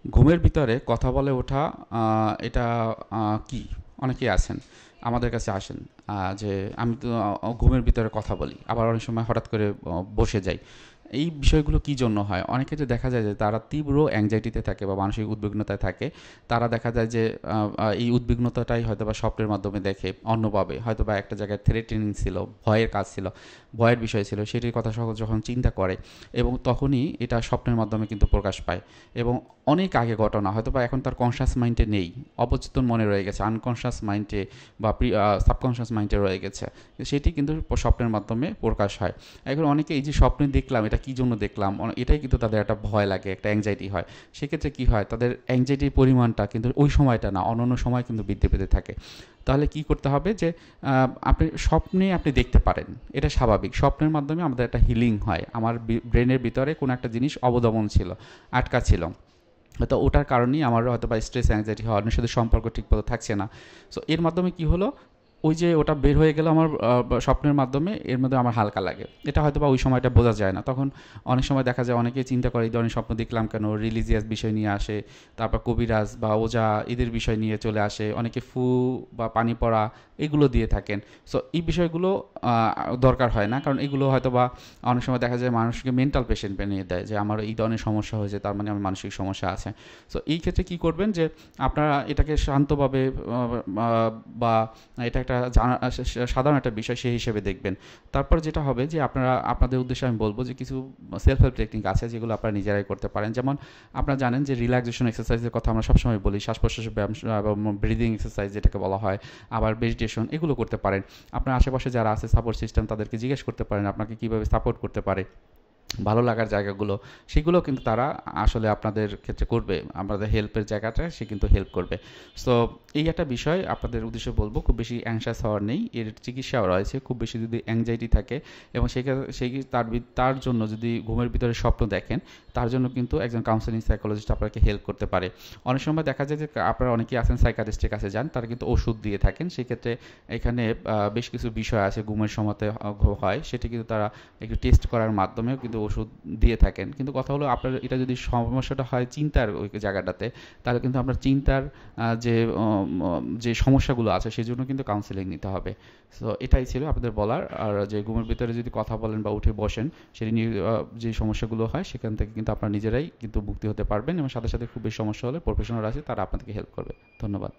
ঘুমের ভিতরে কথা বলে ওঠা, এটা কি? অনেকেই আছেন, আমাদের কাছে আসেন, যে আমি তো ঘুমের ভিতরে কথা বলি, আবার অনেক সময় হঠাৎ করে বসে যাই। এই বিষয়গুলো কি জন্য হয়? অনেক ক্ষেত্রে দেখা যায় যে তারা তীব্র অ্যাংজাইটিতে থাকে বা মানসিক উদ্বিগ্নতায় থাকে। তারা দেখা যায় যে এই উদ্বিগ্নতাটাই হয়তোবা স্বপ্নের মাধ্যমে দেখে অন্যভাবে, হয়তোবা একটা জায়গায় থ্রেটেনিং ছিল, ভয়ের কাজ ছিল, ভয়ের বিষয় ছিল, সেটির কথা যখন চিন্তা করে এবং তখনই এটা স্বপ্নের মাধ্যমে কিন্তু প্রকাশ পায়। এবং অনেক আগে ঘটনা, হয়তোবা এখন তার কনশাস মাইন্ডে নেই, অবচেতন মনে রয়ে গেছে, আনকনশাস মাইন্ডে বা সাবকনশাস মাইন্ডে রয়ে গেছে, সেটি কিন্তু স্বপ্নের মাধ্যমে প্রকাশ হয়। এখন অনেকে এই যে স্বপ্নে দেখলাম, এটা কী জন্য দেখলাম, এটাই কিন্তু তাদের একটা ভয় লাগে, একটা অ্যাংজাইটি হয়। সেক্ষেত্রে কী হয়, তাদের অ্যাংজাইটির পরিমাণটা কিন্তু ওই সময়টা না, অন্য সময় কিন্তু বৃদ্ধি পেতে থাকে। তাহলে কি করতে হবে যে আপনি স্বপ্নে আপনি দেখতে পারেন, এটা স্বাভাবিক। স্বপ্নের মাধ্যমে আমাদের একটা হিলিং হয়। আমার ব্রেনের ভিতরে কোনো একটা জিনিস অবদমন ছিল, আটকা ছিল, হয়তো ওটার কারণেই আমার হয়তো বা স্ট্রেস অ্যাংজাইটি হয়, অন্যের সাথে সম্পর্ক ঠিকমতো থাকছে না। সো এর মাধ্যমে কি হলো, ওই যে ওটা বের হয়ে গেল আমার স্বপ্নের মাধ্যমে, এর মধ্যে আমার হালকা লাগে। এটা হয়তো বা ওই সময়টা বোঝা যায় না। তখন অনেক সময় দেখা যায় অনেকেই চিন্তা করে এই ধরনের স্বপ্ন দেখলাম কেন, রিলিজিয়াস বিষয় নিয়ে আসে, তারপর কবিরাজ বা ওঝা এদের বিষয় নিয়ে চলে আসে, অনেকে ফু বা পানি পড়া এগুলো দিয়ে থাকেন। সো এই বিষয়গুলো দরকার হয় না, কারণ এগুলো হয়তো বা অনেক সময় দেখা যায় মানুষকে মেন্টাল পেশেন্ট বানিয়ে দেয়, যে আমার এই ধরনের সমস্যা হয়েছে, তার মানে আমার মানসিক সমস্যা আছে। সো এই ক্ষেত্রে কী করবেন, যে আপনারা এটাকে শান্তভাবে বা এটা একটা সাধারণ একটা বিষয় সেই হিসেবে দেখবেন। তারপর যেটা হবে যে আপনারা, আপনাদের উদ্দেশ্যে আমি বলব যে কিছু সেলফ হেল্প টেকনিক আছে যেগুলো আপনারা নিজেরাই করতে পারেন। যেমন আপনারা জানেন যে রিল্যাক্সেশন এক্সারসাইজের কথা আমরা সবসময় বলি, শ্বাস প্রশ্বাসের ব্যায়াম এবং ব্রিদিং এক্সারসাইজ যেটাকে বলা হয়, আবার মেডিটেশন, এগুলো করতে পারেন। আপনার আশেপাশে যারা আছে সাপোর্ট সিস্টেম, তাদেরকে জিজ্ঞেস করতে পারেন আপনাকে কীভাবে সাপোর্ট করতে পারে, ভালো লাগার জায়গাগুলো, সেগুলো কিন্তু তারা আসলে আপনাদের ক্ষেত্রে করবে। আমাদের হেল্পের জায়গাটা সে কিন্তু হেল্প করবে। সো এই একটা বিষয় আপনাদের উদ্দেশ্যে বলবো, খুব বেশি অ্যাংশাস হওয়ার নেই, এর চিকিৎসাও রয়েছে। খুব বেশি যদি অ্যাংজাইটি থাকে এবং সেই তার জন্য যদি ঘুমের ভিতরে স্বপ্ন দেখেন, তার জন্য কিন্তু একজন কাউন্সেলিং সাইকোলজিস্ট আপনাকে হেল্প করতে পারে। অনেক সময় দেখা যায় যে আপনারা অনেকেই আছেন সাইকাটিস্টের কাছে যান, তারা কিন্তু ওষুধ দিয়ে থাকেন। সেক্ষেত্রে এখানে বেশ কিছু বিষয় আছে ঘুমের সময়তে হয়, সেটি কিন্তু তারা একটু টেস্ট করার মাধ্যমেও কিন্তু ওষুধ দিয়ে থাকেন। কিন্তু কথা হলো, আপনার এটা যদি সমস্যাটা হয় চিন্তার ওই জায়গাটাতে, তাহলে কিন্তু আপনার চিন্তার যে সমস্যাগুলো আছে সেজন্য কিন্তু কাউন্সেলিং নিতে হবে। সো এটাই ছিল আপনাদের বলার। আর যে ঘুমের ভিতরে যদি কথা বলেন বা উঠে বসেন, সেটি নিয়ে যে সমস্যাগুলো হয় সেখান থেকে কিন্তু আপনারা নিজেরাই কিন্তু মুক্তি হতে পারবেন, এবং সাথে সাথে খুব বেশি সমস্যা হলে প্রফেশনাল আছে, তারা আপনাদেরকে হেল্প করবে। ধন্যবাদ।